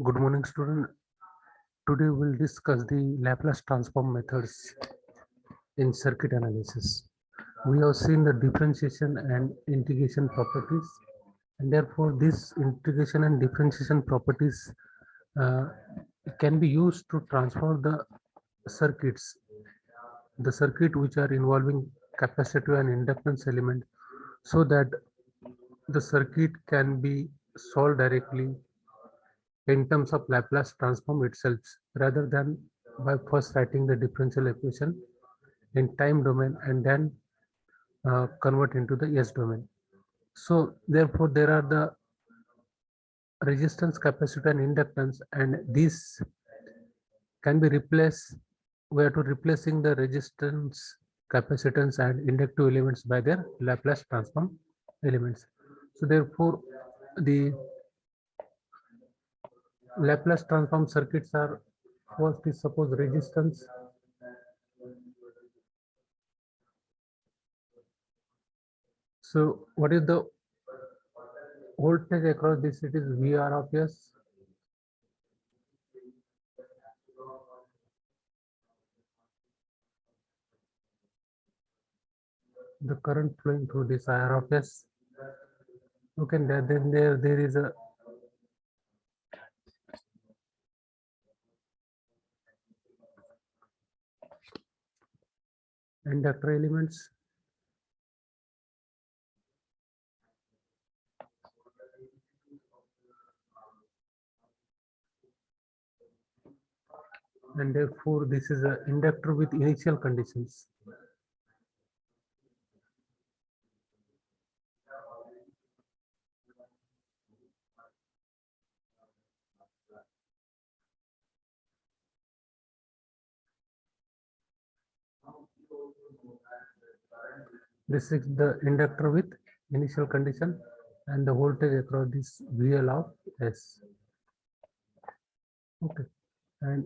Good morning, student. Today we'll discuss the Laplace transform methods in circuit analysis. We have seen the differentiation and integration properties, and therefore this integration and differentiation properties uh, can be used to transform the circuits, the circuit which are involving capacitive and inductance element, so that the circuit can be solved directly in terms of Laplace transform itself, rather than by first writing the differential equation in time domain and then convert into the S domain. So therefore there are the resistance, capacitor and inductance, and these can be replaced. We are to replacing the resistance, capacitance and inductive elements by their Laplace transform elements. So therefore the Laplace transform circuits are, first is suppose resistance. So what is the voltage across this? It is VR of S. The current flowing through this IR of S. Okay, then there is a inductor elements. And therefore this is an inductor with initial conditions. This is the inductor with initial condition and the voltage across this VL of S. Okay, and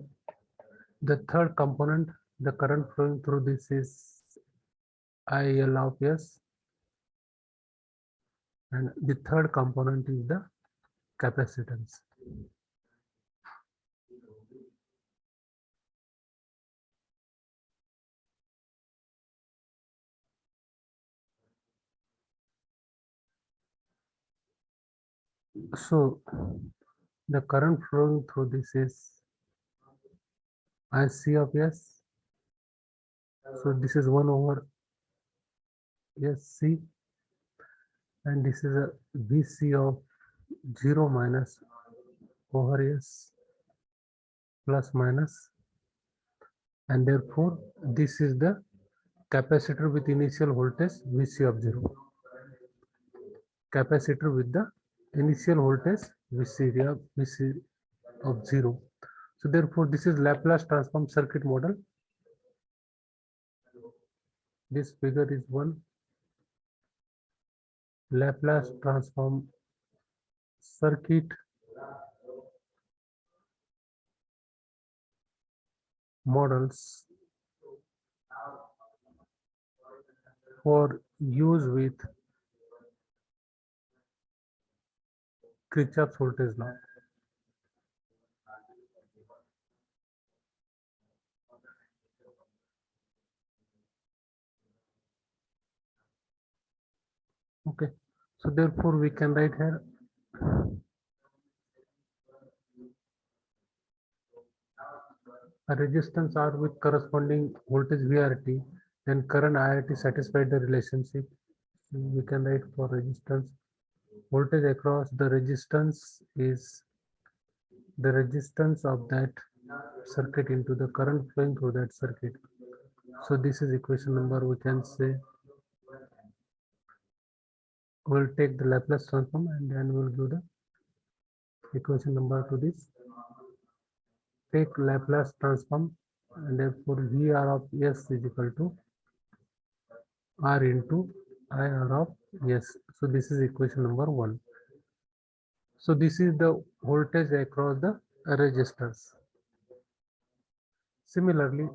the third component, the current flowing through this is IL of S, and the third component is the capacitance. So the current flowing through this is IC of S. So this is 1 over SC, and this is a VC of 0 minus over S plus minus, and therefore this is the capacitor with initial voltage VC of 0. Capacitor with the initial voltage VC of 0. So therefore this is Laplace transform circuit model. This figure is one Laplace transform circuit models for use with Kirchhoff's voltage law. Okay, so therefore we can write here a resistance R with corresponding voltage VRT, then current IRT satisfied the relationship. So we can write for resistance, voltage across the resistance is the resistance of that circuit into the current flowing through that circuit. So this is equation number, we can say we'll take the Laplace transform and then we'll give the equation number to this. Take Laplace transform, and therefore VR of S is equal to R into IR of S. So this is equation number 1. So this is the voltage across the resistors. Similarly,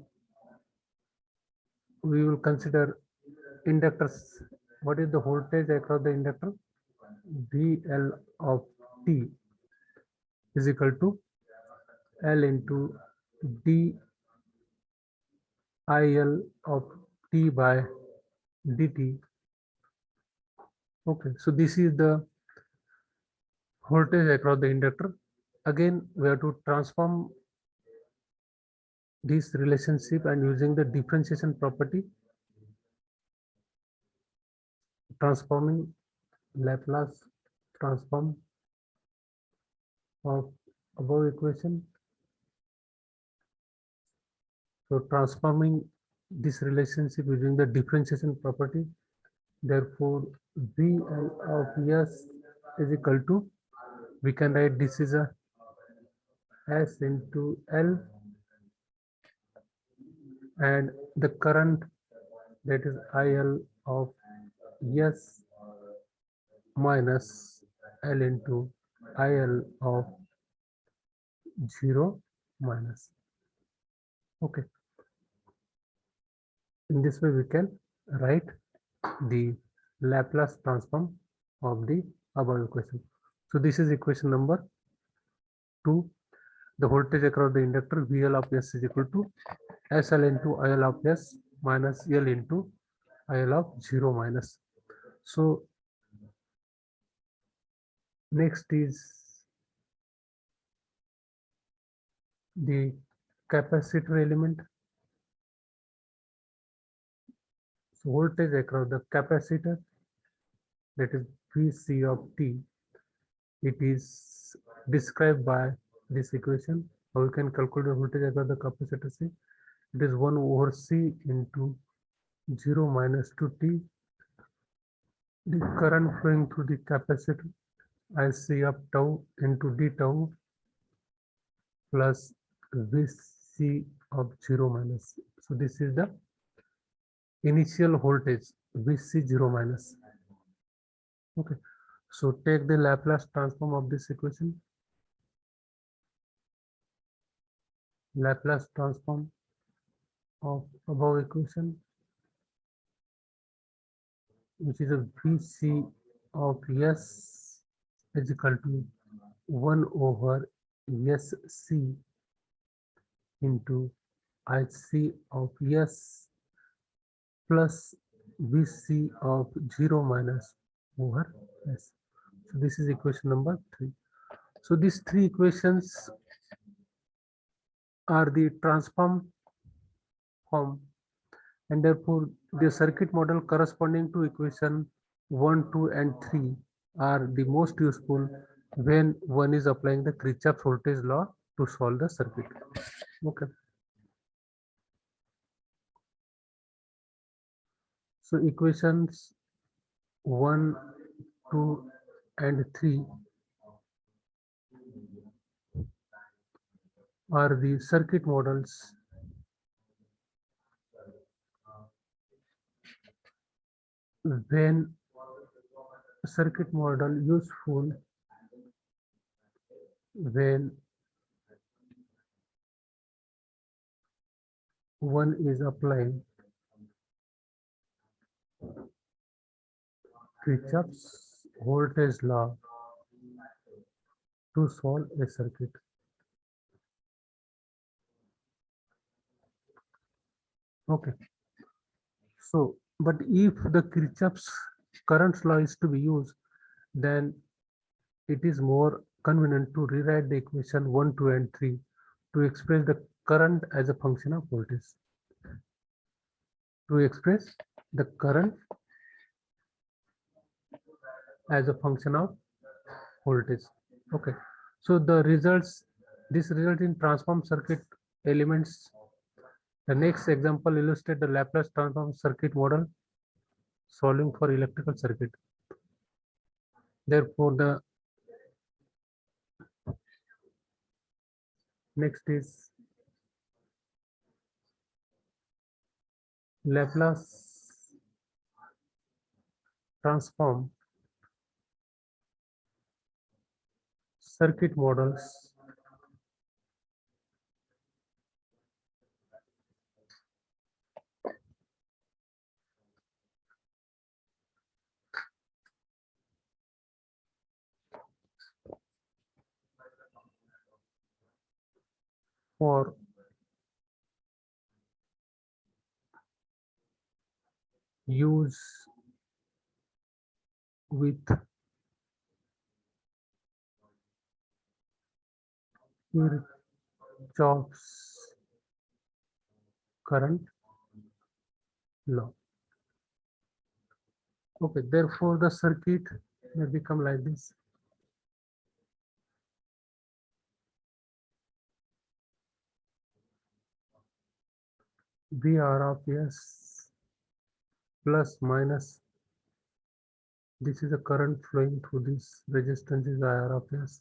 we will consider inductors. What is the voltage across the inductor? VL of T is equal to L into d IL of t by dt. Okay, so this is the voltage across the inductor. Again, we have to transform this relationship and using the differentiation property, transforming Laplace transform of above equation. So transforming this relationship using the differentiation property, therefore VL of S is equal to, we can write this is a S into L, and the current, that is IL of S minus L into IL of 0 minus. Okay, in this way we can write the Laplace transform of the above equation. So this is equation number 2. The voltage across the inductor VL of S is equal to SL into IL of S minus L into IL of 0 minus. So next is the capacitor element. So voltage across the capacitor, that is Vc of t, it is described by this equation. How we can calculate the voltage across the capacitor? C, it is 1 over C into 0 minus to t, the current flowing through the capacitor IC of tau into d tau plus Vc of 0 minus. So this is the initial voltage Vc 0 minus. Okay, so take the Laplace transform of this equation. Laplace transform of above equation, which is a Vc of S is equal to 1 over Sc into Ic of S plus Vc of 0 minus over S. So this is equation number 3. So these three equations are the transform form, and therefore the circuit model corresponding to equation 1, 2 and 3 are the most useful when one is applying the Kirchhoff's voltage law to solve the circuit. Okay. So equations 1, 2 and 3 are the circuit models when circuit model useful when one is applying Kirchhoff's voltage law to solve a circuit. Okay. So, but if the Kirchhoff's current law is to be used, then it is more convenient to rewrite the equation 1, 2 and 3 to express the current as a function of voltage. To express the current as a function of voltage. Okay. So the results, this result in transform circuit elements. The next example illustrate the Laplace transform circuit model solving for electrical circuit. Therefore, the next is Laplace transform circuit models for use with Kirchhoff's current law. Okay, therefore the circuit may become like this. VR of S plus minus, this is the current flowing through this resistance is IR of S.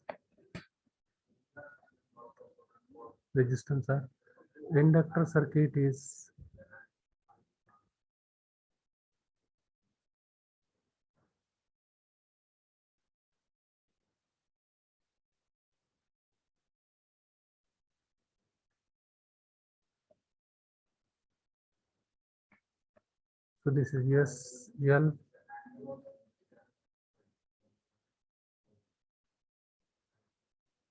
Resistance R. Inductor circuit is so this is S L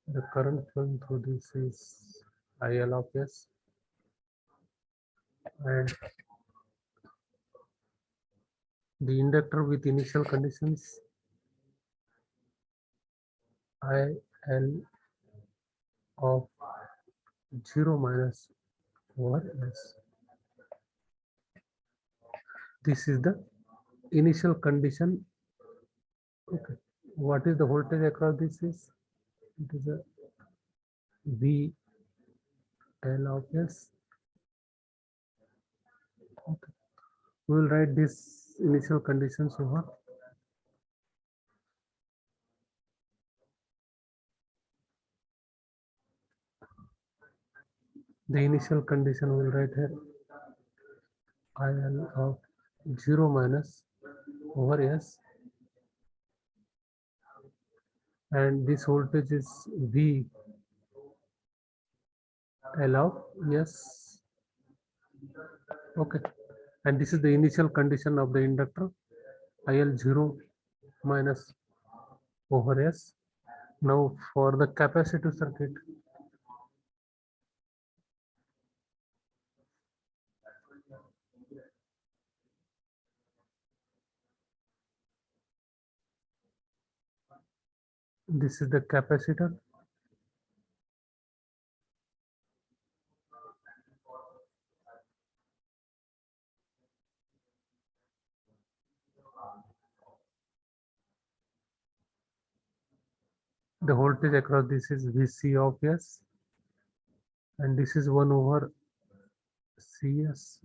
the current flowing through this is IL of S and the inductor with initial conditions IL of 0 minus over S. This is the initial condition. Okay, what is the voltage across this is? It is a V L of S. Okay. We will write this initial conditions over. The initial condition we will write here IL of 0 minus over S, and this voltage is V L of S. Okay, and this is the initial condition of the inductor IL 0 minus over S. Now for the capacitive circuit, this is the capacitor. The voltage across this is Vc of S, and this is 1 over Cs,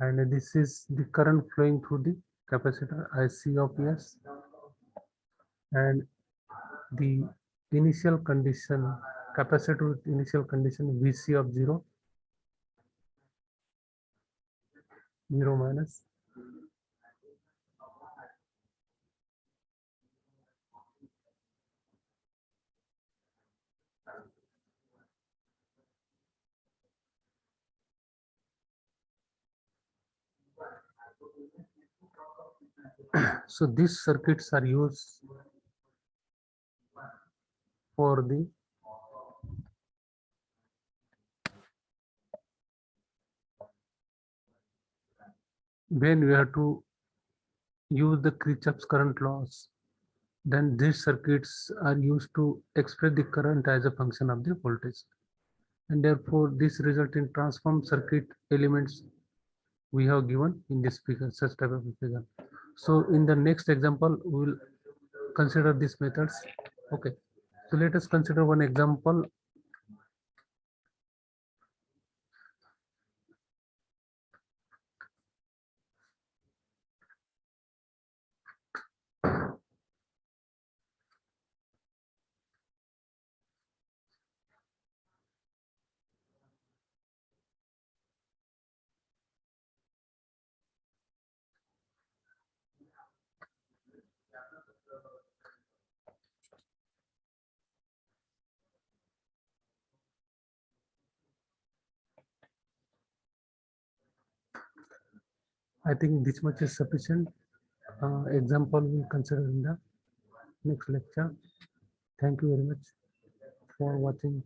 and this is the current flowing through the capacitor IC of S, and the initial condition capacitor with initial condition Vc of 0 minus so these circuits are used for the when we have to use the Kirchhoff's current laws, then these circuits are used to express the current as a function of the voltage, and therefore this result in transform circuit elements we have given in this figure, such type of figure. So in the next example we will consider these methods. Okay, so let us consider one example. I think this much is sufficient. Example we will consider in the next lecture. Thank you very much for watching.